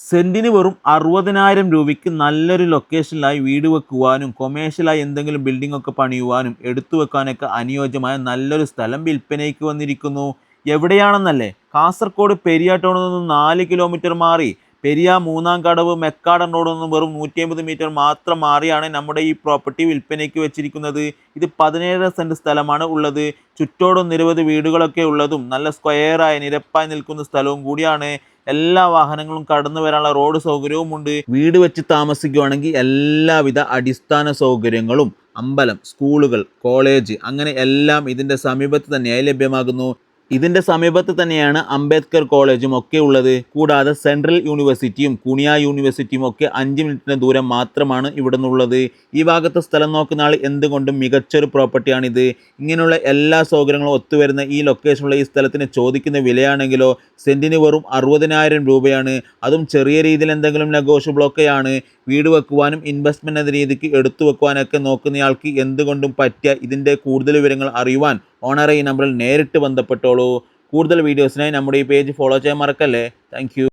സെന്റിന് വെറും 60,000 രൂപയ്ക്ക് നല്ലൊരു ലൊക്കേഷനിലായി വീട് വെക്കുവാനും കൊമേഴ്ഷ്യലായി എന്തെങ്കിലും ബിൽഡിംഗ് ഒക്കെ പണിയുവാനും എടുത്തു വെക്കാനൊക്കെ അനുയോജ്യമായ നല്ലൊരു സ്ഥലം വിൽപ്പനയ്ക്ക് വന്നിരിക്കുന്നു. എവിടെയാണെന്നല്ലേ? കാസർഗോഡ് പെരിയ ടൗണിൽ നിന്നും 4 കിലോമീറ്റർ മാറി പെരിയ മൂന്നാം കടവ് മെക്കാടൻ റോഡിൽ നിന്നും വെറും 150 മീറ്റർ മാത്രം മാറിയാണ് നമ്മുടെ ഈ പ്രോപ്പർട്ടി വിൽപ്പനയ്ക്ക് വെച്ചിരിക്കുന്നത്. ഇത് 17 സെന്റ് സ്ഥലമാണ് ഉള്ളത്. ചുറ്റോടും നിരവധി വീടുകളൊക്കെ ഉള്ളതും നല്ല സ്ക്വയറായി നിരപ്പായി നിൽക്കുന്ന സ്ഥലവും കൂടിയാണ്. എല്ലാ വാഹനങ്ങളും കടന്നു വരാനുള്ള റോഡ് സൗകര്യവുമുണ്ട്. വീട് വെച്ച് താമസിക്കുകയാണെങ്കിൽ എല്ലാവിധ അടിസ്ഥാന സൗകര്യങ്ങളും അമ്പലം, സ്കൂളുകൾ, കോളേജ് അങ്ങനെ എല്ലാം ഇതിൻ്റെ സമീപത്ത് തന്നെയായി ലഭ്യമാകുന്നു. ഇതിൻ്റെ സമീപത്ത് തന്നെയാണ് അംബേദ്കർ കോളേജും ഒക്കെ ഉള്ളത്. കൂടാതെ സെൻട്രൽ യൂണിവേഴ്സിറ്റിയും കുണിയ യൂണിവേഴ്സിറ്റിയും ഒക്കെ 5 മിനിറ്റിന് ദൂരം മാത്രമാണ് ഇവിടെ നിന്നുള്ളത്. ഈ ഭാഗത്ത് സ്ഥലം നോക്കുന്ന ആൾ എന്തുകൊണ്ടും മികച്ചൊരു പ്രോപ്പർട്ടിയാണിത്. ഇങ്ങനെയുള്ള എല്ലാ സൗകര്യങ്ങളും ഒത്തുവരുന്ന ഈ ലൊക്കേഷനുള്ള ഈ സ്ഥലത്തിന് ചോദിക്കുന്ന വിലയാണെങ്കിലോ സെൻറ്റിന് വെറും 60,000 രൂപയാണ്. അതും ചെറിയ രീതിയിൽ എന്തെങ്കിലും നെഗോഷ്യബിളൊക്കെയാണ്. വീട് വെക്കുവാനും ഇൻവെസ്റ്റ്മെൻറ്റ് എന്ന രീതിക്ക് എടുത്തു വെക്കുവാനൊക്കെ നോക്കുന്നയാൾക്ക് എന്തുകൊണ്ടും പറ്റിയ ഇതിൻ്റെ കൂടുതൽ വിവരങ്ങൾ അറിയുവാൻ ഓണറെ ഈ നമ്പറിൽ നേരിട്ട് ബന്ധപ്പെട്ടോളൂ. കൂടുതൽ വീഡിയോസിനായി നമ്മുടെ ഈ പേജ് ഫോളോ ചെയ്യാൻ മറക്കല്ലേ. താങ്ക്